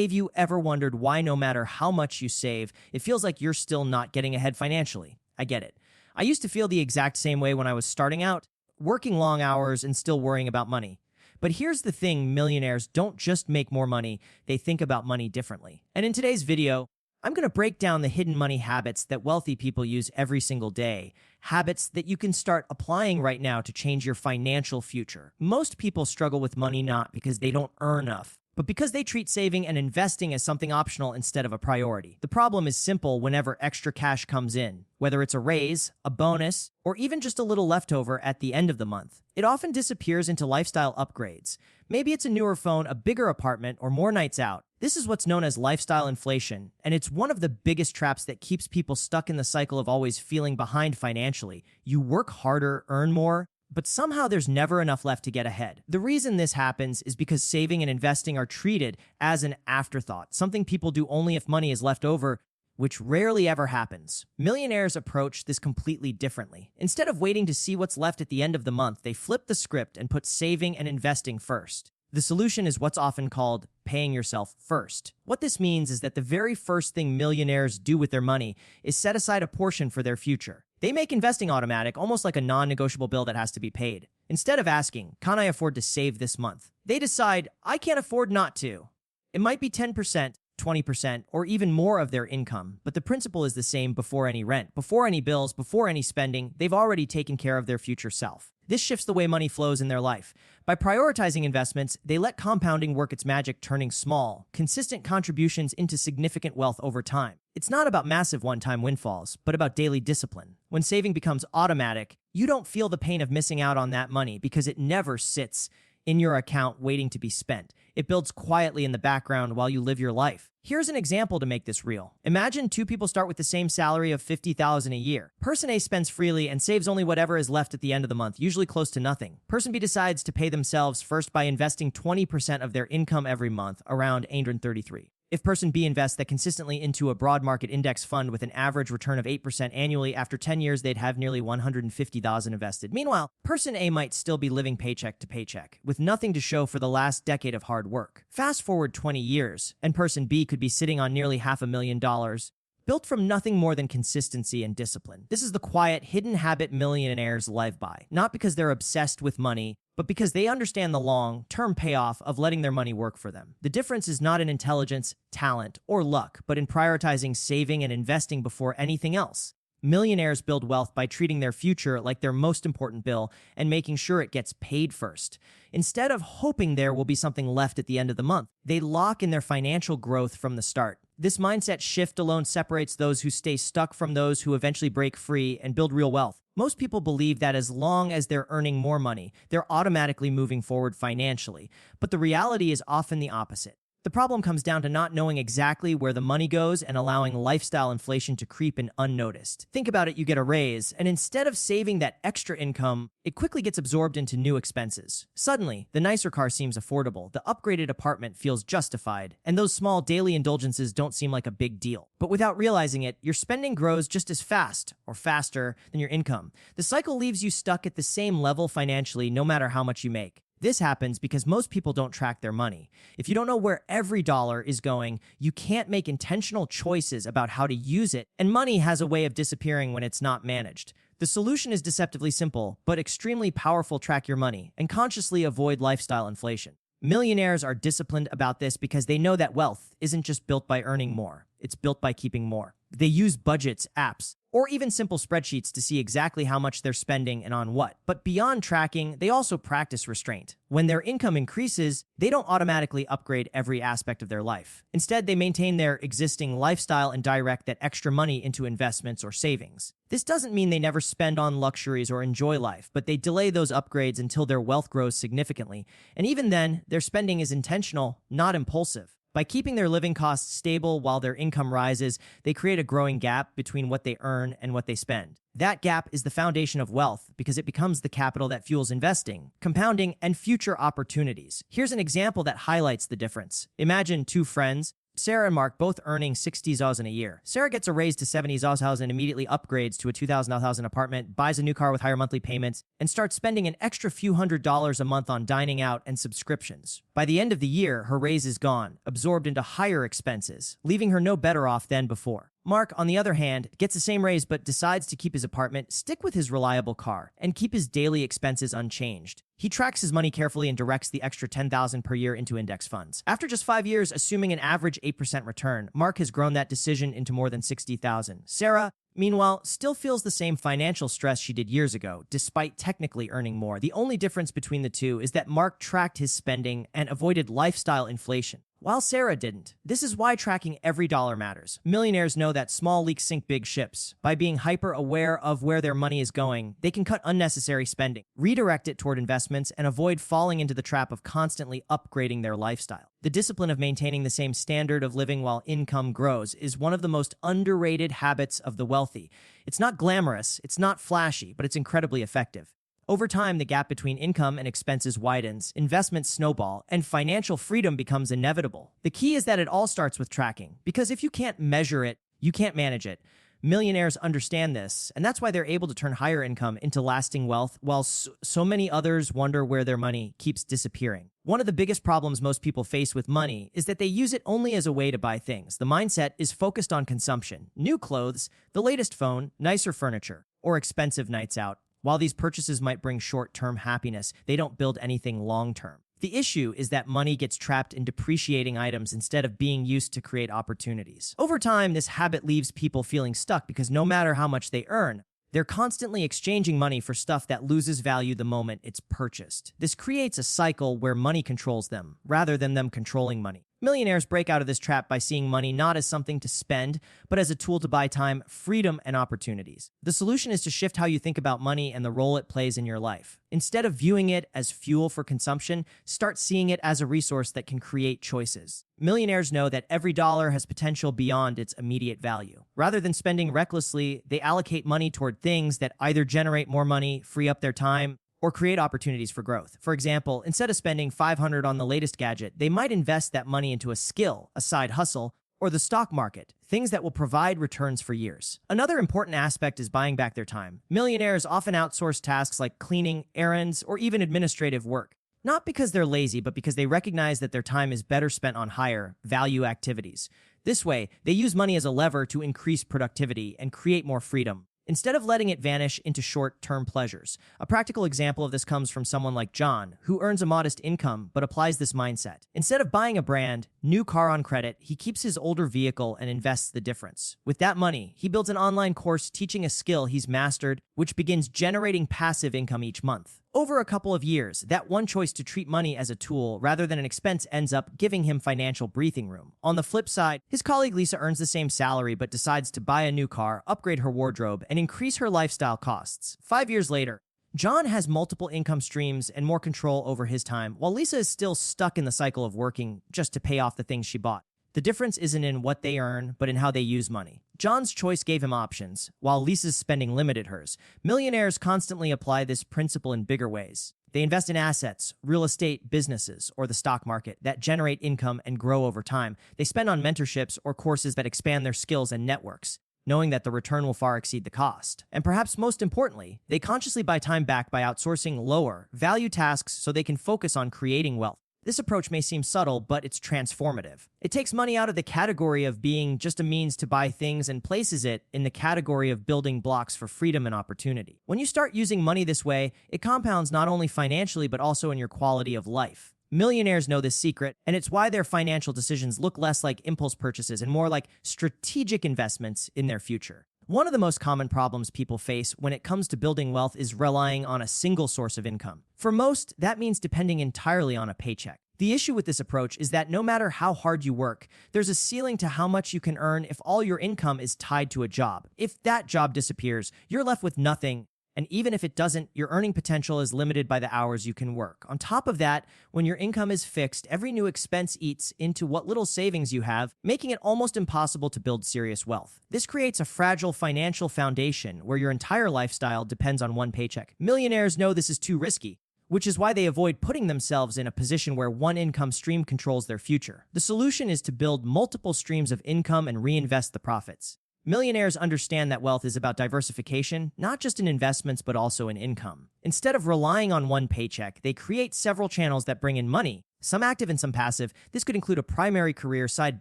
of you ever wondered why no matter how much you save, it feels like you're still not getting ahead financially? I get it. I used to feel the exact same way when I was starting out, working long hours and still worrying about money. But here's the thing, millionaires don't just make more money, they think about money differently. And in today's video, I'm going to break down the hidden money habits that wealthy people use every single day, habits that you can start applying right now to change your financial future. Most people struggle with money not because they don't earn enough, but because they treat saving and investing as something optional instead of a priority. The problem is simple whenever extra cash comes in, whether it's a raise, a bonus, or even just a little leftover at the end of the month. It often disappears into lifestyle upgrades. Maybe it's a newer phone, a bigger apartment, or more nights out. This is what's known as lifestyle inflation, and it's one of the biggest traps that keeps people stuck in the cycle of always feeling behind financially. You work harder, earn more, but somehow there's never enough left to get ahead. The reason this happens is because saving and investing are treated as an afterthought, something people do only if money is left over, which rarely ever happens. Millionaires approach this completely differently. Instead of waiting to see what's left at the end of the month, they flip the script and put saving and investing first. The solution is what's often called paying yourself first. What this means is that the very first thing millionaires do with their money is set aside a portion for their future. They make investing automatic, almost like a non-negotiable bill that has to be paid. Instead of asking, can I afford to save this month? They decide, I can't afford not to. It might be 10%, 20%, or even more of their income, but the principle is the same before any rent, before any bills, before any spending. They've already taken care of their future self. This shifts the way money flows in their life. By prioritizing investments, they let compounding work its magic, turning small, consistent contributions into significant wealth over time. It's not about massive one-time windfalls, but about daily discipline. When saving becomes automatic, you don't feel the pain of missing out on that money because it never sits in your account waiting to be spent. It builds quietly in the background while you live your life. Here's an example to make this real. Imagine two people start with the same salary of $50,000 a year. Person A spends freely and saves only whatever is left at the end of the month, usually close to nothing. Person B decides to pay themselves first by investing 20% of their income every month, around 833. If person B invests that consistently into a broad market index fund with an average return of 8% annually, after 10 years, they'd have nearly $150,000 invested. Meanwhile, person A might still be living paycheck to paycheck, with nothing to show for the last decade of hard work. Fast forward 20 years, and person B could be sitting on nearly $500,000, built from nothing more than consistency and discipline. This is the quiet, hidden habit millionaires live by, not because they're obsessed with money, but because they understand the long-term payoff of letting their money work for them. The difference is not in intelligence, talent, or luck, but in prioritizing saving and investing before anything else. Millionaires build wealth by treating their future like their most important bill and making sure it gets paid first. Instead of hoping there will be something left at the end of the month, they lock in their financial growth from the start. This mindset shift alone separates those who stay stuck from those who eventually break free and build real wealth. Most people believe that as long as they're earning more money, they're automatically moving forward financially. But the reality is often the opposite. The problem comes down to not knowing exactly where the money goes and allowing lifestyle inflation to creep in unnoticed. Think about it, you get a raise, and instead of saving that extra income, it quickly gets absorbed into new expenses. Suddenly, the nicer car seems affordable, the upgraded apartment feels justified, and those small daily indulgences don't seem like a big deal. But without realizing it, your spending grows just as fast, or faster, than your income. The cycle leaves you stuck at the same level financially no matter how much you make. This happens because most people don't track their money. If you don't know where every dollar is going, you can't make intentional choices about how to use it, and money has a way of disappearing when it's not managed. The solution is deceptively simple, but extremely powerful: track your money and consciously avoid lifestyle inflation. Millionaires are disciplined about this because they know that wealth isn't just built by earning more, it's built by keeping more. They use budgets, apps, or even simple spreadsheets to see exactly how much they're spending and on what. But beyond tracking, they also practice restraint. When their income increases, they don't automatically upgrade every aspect of their life. Instead, they maintain their existing lifestyle and direct that extra money into investments or savings. This doesn't mean they never spend on luxuries or enjoy life, but they delay those upgrades until their wealth grows significantly. And even then, their spending is intentional, not impulsive. By keeping their living costs stable while their income rises, they create a growing gap between what they earn and what they spend. That gap is the foundation of wealth because it becomes the capital that fuels investing, compounding, and future opportunities. Here's an example that highlights the difference. Imagine two friends. Sarah and Mark both earning 60,000 a year. Sarah gets a raise to 70,000 and immediately upgrades to a 2,000 apartment, buys a new car with higher monthly payments, and starts spending an extra few $100s a month on dining out and subscriptions. By the end of the year, her raise is gone, absorbed into higher expenses, leaving her no better off than before. Mark, on the other hand, gets the same raise but decides to keep his apartment, stick with his reliable car, and keep his daily expenses unchanged. He tracks his money carefully and directs the extra $10,000 per year into index funds. After just 5 years, assuming an average 8% return, Mark has grown that decision into more than 60,000. Sarah, meanwhile, still feels the same financial stress she did years ago, despite technically earning more. The only difference between the two is that Mark tracked his spending and avoided lifestyle inflation, while Sarah didn't. This is why tracking every dollar matters. Millionaires know that small leaks sink big ships. By being hyper-aware of where their money is going, they can cut unnecessary spending, redirect it toward investments, and avoid falling into the trap of constantly upgrading their lifestyle. The discipline of maintaining the same standard of living while income grows is one of the most underrated habits of the wealthy. It's not glamorous, it's not flashy, but it's incredibly effective. Over time, the gap between income and expenses widens, investments snowball, and financial freedom becomes inevitable. The key is that it all starts with tracking, because if you can't measure it, you can't manage it. Millionaires understand this, and that's why they're able to turn higher income into lasting wealth, while so many others wonder where their money keeps disappearing. One of the biggest problems most people face with money is that they use it only as a way to buy things. The mindset is focused on consumption: new clothes, the latest phone, nicer furniture, or expensive nights out. While these purchases might bring short-term happiness, they don't build anything long-term. The issue is that money gets trapped in depreciating items instead of being used to create opportunities. Over time, this habit leaves people feeling stuck because no matter how much they earn, they're constantly exchanging money for stuff that loses value the moment it's purchased. This creates a cycle where money controls them, rather than them controlling money. Millionaires break out of this trap by seeing money not as something to spend, but as a tool to buy time, freedom, and opportunities. The solution is to shift how you think about money and the role it plays in your life. Instead of viewing it as fuel for consumption, start seeing it as a resource that can create choices. Millionaires know that every dollar has potential beyond its immediate value. Rather than spending recklessly, they allocate money toward things that either generate more money, free up their time, or create opportunities for growth. For example, instead of spending $500 on the latest gadget, they might invest that money into a skill, a side hustle, or the stock market, things that will provide returns for years. Another important aspect is buying back their time. Millionaires often outsource tasks like cleaning, errands, or even administrative work. Not because they're lazy, but because they recognize that their time is better spent on higher value activities. This way, they use money as a lever to increase productivity and create more freedom, instead of letting it vanish into short-term pleasures. A practical example of this comes from someone like John, who earns a modest income but applies this mindset. Instead of buying a brand new car on credit, he keeps his older vehicle and invests the difference. With that money, he builds an online course teaching a skill he's mastered, which begins generating passive income each month. Over a couple of years, that one choice to treat money as a tool rather than an expense ends up giving him financial breathing room. On the flip side, his colleague Lisa earns the same salary but decides to buy a new car, upgrade her wardrobe, and increase her lifestyle costs. 5 years later, John has multiple income streams and more control over his time, while Lisa is still stuck in the cycle of working just to pay off the things she bought. The difference isn't in what they earn, but in how they use money. John's choice gave him options, while Lisa's spending limited hers. Millionaires constantly apply this principle in bigger ways. They invest in assets, real estate, businesses, or the stock market that generate income and grow over time. They spend on mentorships or courses that expand their skills and networks, knowing that the return will far exceed the cost. And perhaps most importantly, they consciously buy time back by outsourcing lower value tasks so they can focus on creating wealth. This approach may seem subtle, but it's transformative. It takes money out of the category of being just a means to buy things and places it in the category of building blocks for freedom and opportunity. When you start using money this way, it compounds not only financially, but also in your quality of life. Millionaires know this secret, and it's why their financial decisions look less like impulse purchases and more like strategic investments in their future. One of the most common problems people face when it comes to building wealth is relying on a single source of income. For most, that means depending entirely on a paycheck. The issue with this approach is that no matter how hard you work, there's a ceiling to how much you can earn if all your income is tied to a job. If that job disappears, you're left with nothing. And even if it doesn't, your earning potential is limited by the hours you can work. On top of that, when your income is fixed, every new expense eats into what little savings you have, making it almost impossible to build serious wealth. This creates a fragile financial foundation where your entire lifestyle depends on one paycheck. Millionaires know this is too risky, which is why they avoid putting themselves in a position where one income stream controls their future. The solution is to build multiple streams of income and reinvest the profits. Millionaires understand that wealth is about diversification, not just in investments but also in income. Instead of relying on one paycheck, they create several channels that bring in money, some active and some passive. This could include a primary career, side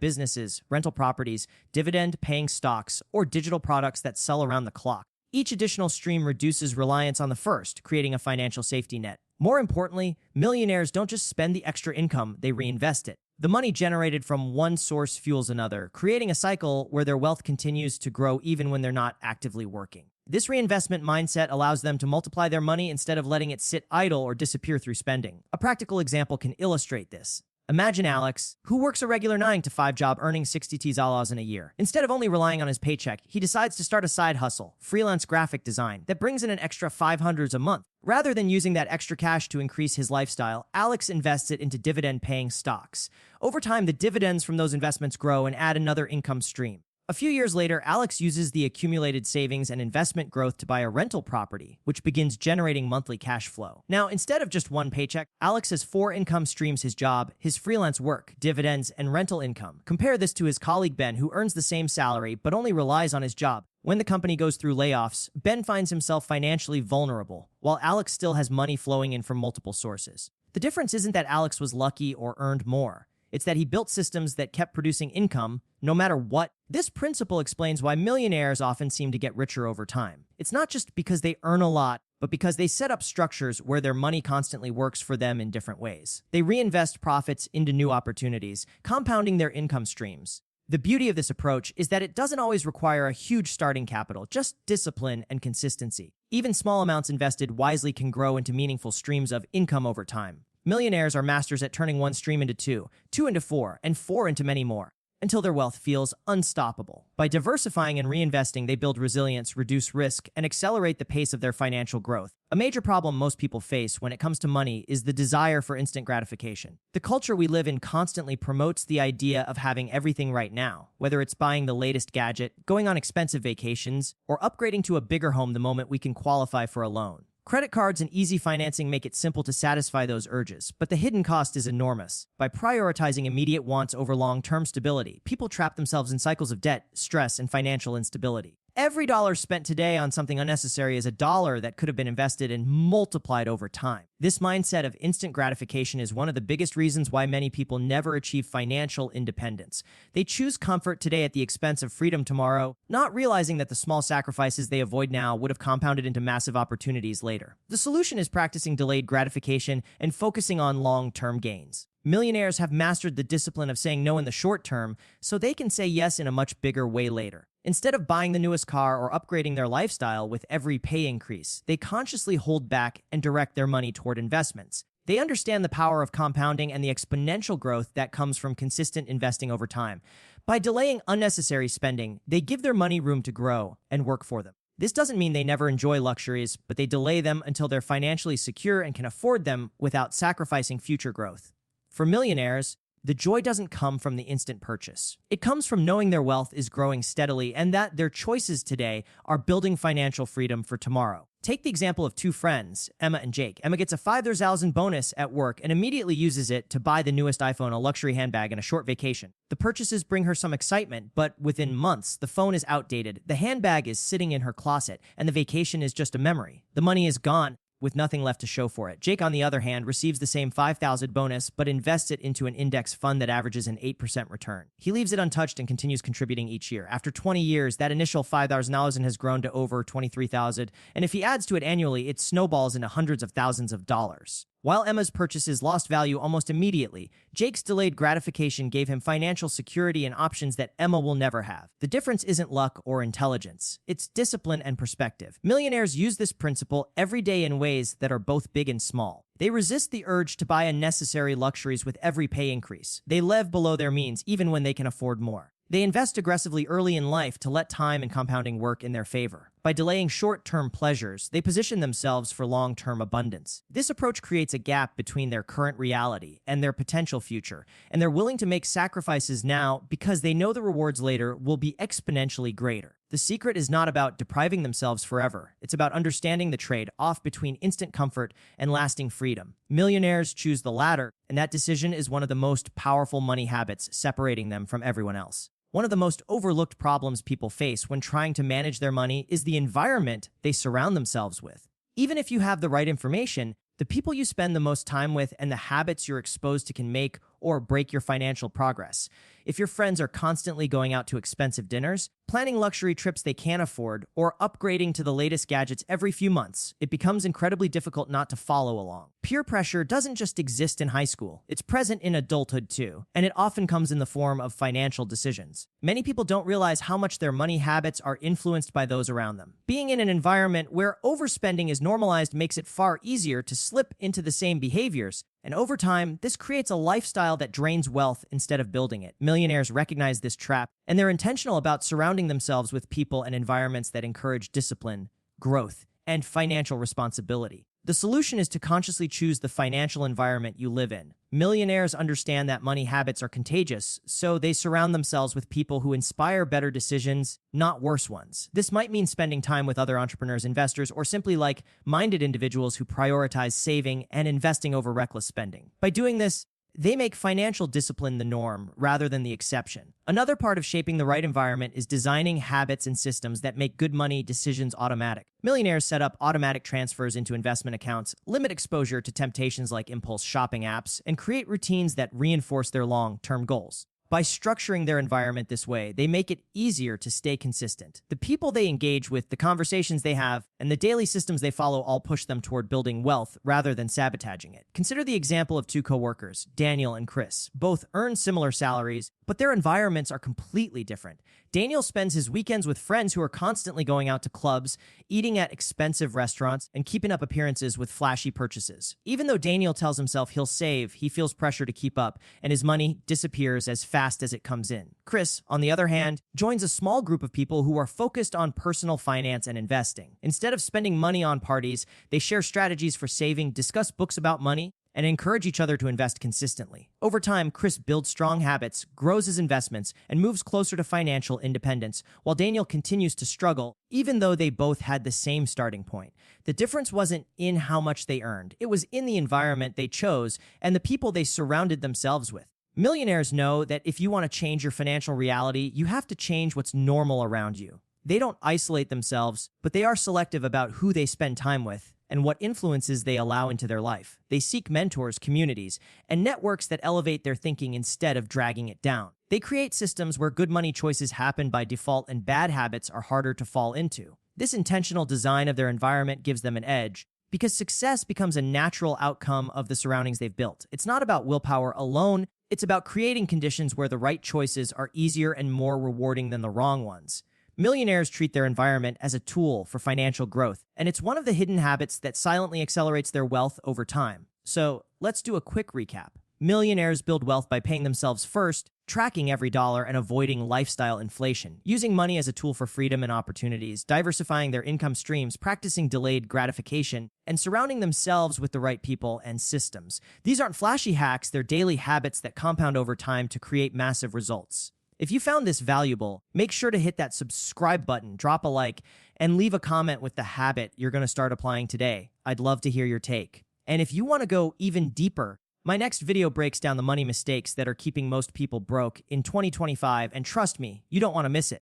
businesses, rental properties, dividend-paying stocks, or digital products that sell around the clock. Each additional stream reduces reliance on the first, creating a financial safety net. More importantly, millionaires don't just spend the extra income, they reinvest it. The money generated from one source fuels another, creating a cycle where their wealth continues to grow even when they're not actively working. This reinvestment mindset allows them to multiply their money instead of letting it sit idle or disappear through spending. A practical example can illustrate this. Imagine Alex, who works a regular 9-to-5 job earning $60,000 in a year. Instead of only relying on his paycheck, he decides to start a side hustle, freelance graphic design, that brings in an extra $500 a month. Rather than using that extra cash to increase his lifestyle, Alex invests it into dividend-paying stocks. Over time, the dividends from those investments grow and add another income stream. A few years later, Alex uses the accumulated savings and investment growth to buy a rental property, which begins generating monthly cash flow. Now, instead of just one paycheck, Alex has 4 income streams: his job, his freelance work, dividends, and rental income. Compare this to his colleague Ben, who earns the same salary but only relies on his job. When the company goes through layoffs, Ben finds himself financially vulnerable, while Alex still has money flowing in from multiple sources. The difference isn't that Alex was lucky or earned more. It's that he built systems that kept producing income no matter what. This principle explains why millionaires often seem to get richer over time. It's not just because they earn a lot, but because they set up structures where their money constantly works for them in different ways. They reinvest profits into new opportunities, compounding their income streams. The beauty of this approach is that it doesn't always require a huge starting capital, just discipline and consistency. Even small amounts invested wisely can grow into meaningful streams of income over time. Millionaires are masters at turning one stream into two, two into four, and four into many more, until their wealth feels unstoppable. By diversifying and reinvesting, they build resilience, reduce risk, and accelerate the pace of their financial growth. A major problem most people face when it comes to money is the desire for instant gratification. The culture we live in constantly promotes the idea of having everything right now, whether it's buying the latest gadget, going on expensive vacations, or upgrading to a bigger home the moment we can qualify for a loan. Credit cards and easy financing make it simple to satisfy those urges, but the hidden cost is enormous. By prioritizing immediate wants over long-term stability, people trap themselves in cycles of debt, stress, and financial instability. Every dollar spent today on something unnecessary is a dollar that could have been invested and multiplied over time. This mindset of instant gratification is one of the biggest reasons why many people never achieve financial independence. They choose comfort today at the expense of freedom tomorrow, not realizing that the small sacrifices they avoid now would have compounded into massive opportunities later. The solution is practicing delayed gratification and focusing on long-term gains. Millionaires have mastered the discipline of saying no in the short term, so they can say yes in a much bigger way later. Instead of buying the newest car or upgrading their lifestyle with every pay increase, they consciously hold back and direct their money toward investments. They understand the power of compounding and the exponential growth that comes from consistent investing over time. By delaying unnecessary spending, they give their money room to grow and work for them. This doesn't mean they never enjoy luxuries, but they delay them until they're financially secure and can afford them without sacrificing future growth. For millionaires, the joy doesn't come from the instant purchase. It comes from knowing their wealth is growing steadily and that their choices today are building financial freedom for tomorrow. Take the example of 2 friends, Emma and Jake. Emma gets a $5,000 bonus at work and immediately uses it to buy the newest iPhone, a luxury handbag, and a short vacation. The purchases bring her some excitement, but within months, the phone is outdated, the handbag is sitting in her closet, and the vacation is just a memory. The money is gone, with nothing left to show for it. Jake, on the other hand, receives the same $5,000 bonus, but invests it into an index fund that averages an 8% return. He leaves it untouched and continues contributing each year. After 20 years, that initial $5,000 has grown to over $23,000, and if he adds to it annually, it snowballs into hundreds of thousands of dollars. While Emma's purchases lost value almost immediately, Jake's delayed gratification gave him financial security and options that Emma will never have. The difference isn't luck or intelligence. It's discipline and perspective. Millionaires use this principle every day in ways that are both big and small. They resist the urge to buy unnecessary luxuries with every pay increase. They live below their means even when they can afford more. They invest aggressively early in life to let time and compounding work in their favor. By delaying short-term pleasures, they position themselves for long-term abundance. This approach creates a gap between their current reality and their potential future, and they're willing to make sacrifices now because they know the rewards later will be exponentially greater. The secret is not about depriving themselves forever. It's about understanding the trade-off between instant comfort and lasting freedom. Millionaires choose the latter, and that decision is one of the most powerful money habits separating them from everyone else. One of the most overlooked problems people face when trying to manage their money is the environment they surround themselves with. Even if you have the right information, the people you spend the most time with and the habits you're exposed to can make or break your financial progress. If your friends are constantly going out to expensive dinners, planning luxury trips they can't afford, or upgrading to the latest gadgets every few months, it becomes incredibly difficult not to follow along. Peer pressure doesn't just exist in high school. It's present in adulthood too, and it often comes in the form of financial decisions. Many people don't realize how much their money habits are influenced by those around them. Being in an environment where overspending is normalized makes it far easier to slip into the same behaviors, and over time, this creates a lifestyle that drains wealth instead of building it. Millionaires recognize this trap, and they're intentional about surrounding themselves with people and environments that encourage discipline, growth, and financial responsibility. The solution is to consciously choose the financial environment you live in. Millionaires understand that money habits are contagious, so they surround themselves with people who inspire better decisions, not worse ones. This might mean spending time with other entrepreneurs, investors, or simply like-minded individuals who prioritize saving and investing over reckless spending. By doing this, they make financial discipline the norm rather than the exception. Another part of shaping the right environment is designing habits and systems that make good money decisions automatic. Millionaires set up automatic transfers into investment accounts, limit exposure to temptations like impulse shopping apps, and create routines that reinforce their long-term goals. By structuring their environment this way, they make it easier to stay consistent. The people they engage with, the conversations they have, and the daily systems they follow all push them toward building wealth rather than sabotaging it. Consider the example of two coworkers, Daniel and Chris. Both earn similar salaries, but their environments are completely different. Daniel spends his weekends with friends who are constantly going out to clubs, eating at expensive restaurants, and keeping up appearances with flashy purchases. Even though Daniel tells himself he'll save, he feels pressure to keep up, and his money disappears as fast as it comes in. Chris, on the other hand, joins a small group of people who are focused on personal finance and investing. Instead of spending money on parties, they share strategies for saving, discuss books about money, and encourage each other to invest consistently. Over time, Chris builds strong habits, grows his investments, and moves closer to financial independence, while Daniel continues to struggle, even though they both had the same starting point. The difference wasn't in how much they earned. It was in the environment they chose and the people they surrounded themselves with. Millionaires know that if you want to change your financial reality, you have to change what's normal around you. They don't isolate themselves, but they are selective about who they spend time with and what influences they allow into their life. They seek mentors, communities, and networks that elevate their thinking instead of dragging it down. They create systems where good money choices happen by default and bad habits are harder to fall into. This intentional design of their environment gives them an edge, because success becomes a natural outcome of the surroundings they've built. It's not about willpower alone, it's about creating conditions where the right choices are easier and more rewarding than the wrong ones. Millionaires treat their environment as a tool for financial growth, and it's one of the hidden habits that silently accelerates their wealth over time. So, let's do a quick recap. Millionaires build wealth by paying themselves first, tracking every dollar, and avoiding lifestyle inflation, using money as a tool for freedom and opportunities, diversifying their income streams, practicing delayed gratification, and surrounding themselves with the right people and systems. These aren't flashy hacks, they're daily habits that compound over time to create massive results. If you found this valuable, make sure to hit that subscribe button, drop a like, and leave a comment with the habit you're going to start applying today. I'd love to hear your take. And if you want to go even deeper, my next video breaks down the money mistakes that are keeping most people broke in 2025, and trust me, you don't want to miss it.